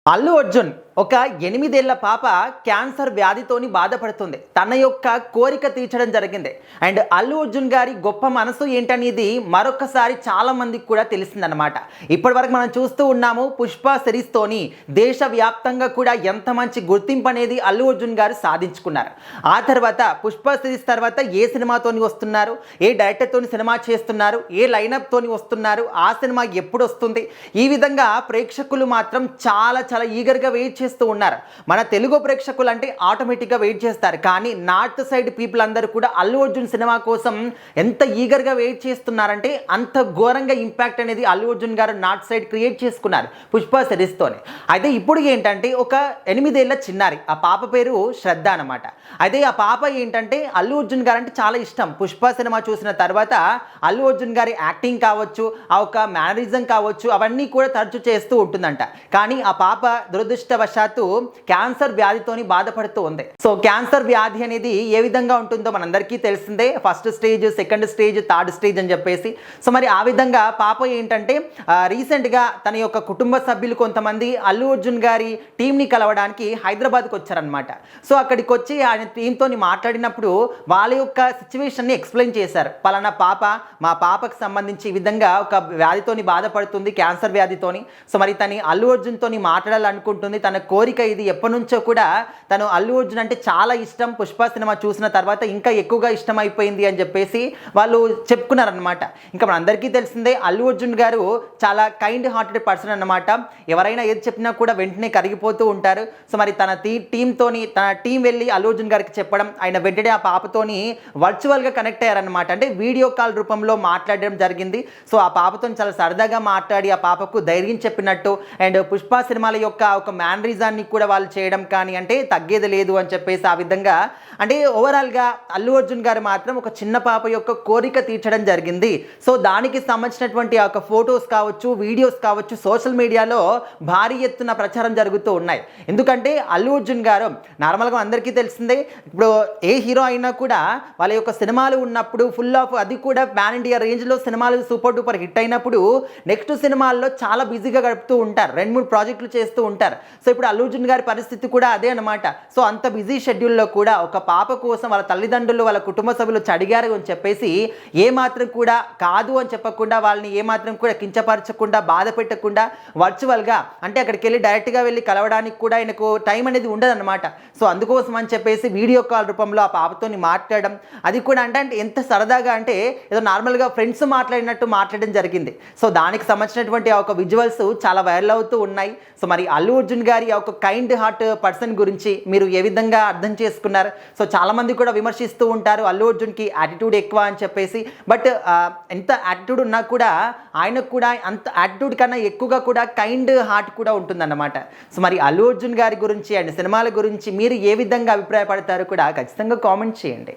అల్లు అర్జున్ ఒక 8 ఏళ్ల పాప క్యాన్సర్ వ్యాధితోని బాధపడుతుంది. తన యొక్క కోరిక తీర్చడం జరిగింది. అండ్ అల్లు అర్జున్ గారి గొప్ప మనసు ఏంటనేది మరొకసారి చాలా మందికి కూడా తెలిసిందనమాట. ఇప్పటివరకు మనం చూస్తూ ఉన్నాము పుష్ప సిరీస్తోని దేశవ్యాప్తంగా కూడా ఎంత మంచి గుర్తింపు అనేది అల్లు అర్జున్ గారు సాధించుకున్నారు. ఆ తర్వాత పుష్ప సిరీస్ తర్వాత ఏ సినిమాతోని వస్తున్నారు, ఏ డైరెక్టర్తోని సినిమా చేస్తున్నారు, ఏ లైనప్ తోని వస్తున్నారు, ఆ సినిమా ఎప్పుడు వస్తుంది, ఈ విధంగా ప్రేక్షకులు మాత్రం చాలా ఈగర్గా వెయిట్ చేస్తూ ఉన్నారు. మన తెలుగు ప్రేక్షకులు అంటే ఆటోమేటిక్గా వెయిట్ చేస్తారు. కానీ నార్త్ సైడ్ పీపుల్ అందరూ కూడా అల్లు అర్జున్ సినిమా కోసం ఎంత ఈగర్గా వెయిట్ చేస్తున్నారంటే అంత ఘోరంగా ఇంపాక్ట్ అనేది అల్లు అర్జున్ గారు నార్త్ సైడ్ క్రియేట్ చేసుకున్నారు పుష్ప సిరీస్తోనే. అయితే ఇప్పుడు ఏంటంటే ఒక 8 ఏళ్ల చిన్నారి, ఆ పాప పేరు శ్రద్ధ అనమాట. అయితే ఆ పాప ఏంటంటే అల్లు అర్జున్ గారు అంటే చాలా ఇష్టం. పుష్ప సినిమా చూసిన తర్వాత అల్లు అర్జున్ గారి యాక్టింగ్ కావచ్చు, ఆ ఒక మేనరిజం కావచ్చు, అవన్నీ కూడా తరచూ చేస్తూ ఉంటుందంట. కానీ ఆ పాప దురదృష్టవశాత్తు క్యాన్సర్ వ్యాధితోని బాధపడుతూ ఉంది. సో క్యాన్సర్ వ్యాధి అనేది ఏ విధంగా ఉంటుందో మనందరికీ తెలిసిందే. First stage, second stage, third stage అని చెప్పేసి. సో మరి ఆ విధంగా పాప ఏంటంటే రీసెంట్గా తన యొక్క కుటుంబ సభ్యులు కొంతమంది అల్లు అర్జున్ గారి టీంని కలవడానికి హైదరాబాద్కి వచ్చారనమాట. సో అక్కడికి వచ్చి ఆయన టీంతో మాట్లాడినప్పుడు వాళ్ళ యొక్క సిచ్యువేషన్ని ఎక్స్ప్లెయిన్ చేశారు. పలానా పాప, మా పాపకు సంబంధించి ఈ విధంగా ఒక వ్యాధితోని బాధపడుతుంది, క్యాన్సర్ వ్యాధితోని. సో మరి తను అల్లు అర్జున్తోని మాట్లాడాలనుకుంటుంది. తన కోరిక ఇది. ఎప్పటి నుంచో కూడా తను అల్లు అర్జున్ అంటే చాలా ఇష్టం. పుష్ప సినిమా చూసిన తర్వాత ఇంకా ఎక్కువగా ఇష్టం అయిపోయింది అని చెప్పేసి వాళ్ళు చెప్పుకున్నారనమాట. ఇంకా మనందరికీ తెలిసిందే అల్లు అర్జున్ గారు చాలా కైండ్ హార్టెడ్ పర్సన్ అన్నమాట. ఎవరైనా ఏది చెప్పినా కూడా వెంటనే కరిగిపోతూ ఉంటారు. సో మరి తన టీం వెళ్ళి అల్లు అర్జున్ గారికి చెప్పడం, ఆయన వెంటనే ఆ పాపతోని వర్చువల్గా కనెక్ట్ అయ్యారనమాట. అంటే వీడియో కాల్ రూపంలో మాట్లాడడం జరిగింది. సో ఆ పాపతో చాలా సరదాగా మాట్లాడి ఆ పాపకు ధైర్యం చెప్పినట్టు, అండ్ పుష్ప సినిమాల యొక్క ఒక మ్యానరిజాన్ని కూడా వాళ్ళు చేయడం కానీ అంటే తగ్గేది లేదు అని చెప్పేసి ఆ విధంగా అంటే ఓవరాల్గా అల్లు అర్జున్ గారు మాత్రం ఒక చిన్న పాప యొక్క కోరిక తీర్చడం జరిగింది. సో దానికి సంబంధించినటువంటి ఆ యొక్క ఫొటోస్ కావచ్చు, వీడియోస్ కావచ్చు సోషల్ మీడియాలో భారీ ఎత్తున ప్రచారం జరుగుతూ ఉన్నాయి. ఎందుకంటే అల్లు అర్జున్ గారు నార్మల్గా అందరికీ తెలిసిందే, ఇప్పుడు ఏ హీరో అయినా కూడా వాళ్ళ యొక్క సినిమాలు ఉన్నప్పుడు ఫుల్ ఆఫ్ అది కూడా పాన్ ఇండియా రేంజ్లో సినిమాలు సూపర్ డూపర్ హిట్ అయినప్పుడు నెక్స్ట్ సినిమాల్లో చాలా బిజీగా గడుపుతూ ఉంటారు, 2-3 ప్రాజెక్టులు చేస్తూ ఉంటారు. సో ఇప్పుడు అల్లు అర్జున్ గారి పరిస్థితి కూడా అదే అనమాట. సో అంత బిజీ షెడ్యూల్లో కూడా ఒక పాప కోసం వాళ్ళ తల్లిదండ్రులు, వాళ్ళ కుటుంబ సభ్యులు అడిగారు అని చెప్పేసి ఏమాత్రం కూడా కాదు అని చెప్పకుండా, వాళ్ళని ఏమాత్రం కూడా కించపరచకుండా, బాధ పెట్టకుండా వర్చువల్గా అంటే అక్కడికి వెళ్ళి డైరెక్ట్గా వెళ్ళి కలవడానికి కూడా ఆయనకు టైం అనేది ఉండదన్నమాట. సో అందుకోసం అని చెప్పేసి వీడియో కాల్ రూపంలో ఆ పాపతోని మాట్లాడడం, అది కూడా అంటే ఎంత సరదాగా అంటే ఏదో నార్మల్గా ఫ్రెండ్స్ మాట్లాడినట్టు మాట్లాడడం జరిగింది. సో దానికి సంబంధించినటువంటి ఒక విజువల్స్ చాలా వైరల్ అవుతూ ఉన్నాయి. సో మరి అల్లు అర్జున్ గారి ఒక కైండ్ హార్ట్ పర్సన్ గురించి మీరు ఏ విధంగా అర్థం చేసుకున్నారు? సో చాలామంది కూడా విమర్శిస్తూ ఉంటారు అల్లు అర్జున్కి యాటిట్యూడ్ ఎక్కువ అని చెప్పేసి. బట్ ఎంత యాటిట్యూడ్ ఉన్నా కూడా ఆయనకు కూడా అంత యాటిట్యూడ్ కన్నా ఎక్కువగా కూడా కైండ్ హార్ట్ కూడా ఉంటుందన్నమాట. సో మరి అల్లు అర్జున్ గారి గురించి అండ్ సినిమాల గురించి మీరు ఏ విధంగా అభిప్రాయపడతారో కూడా ఖచ్చితంగా కామెంట్ చేయండి.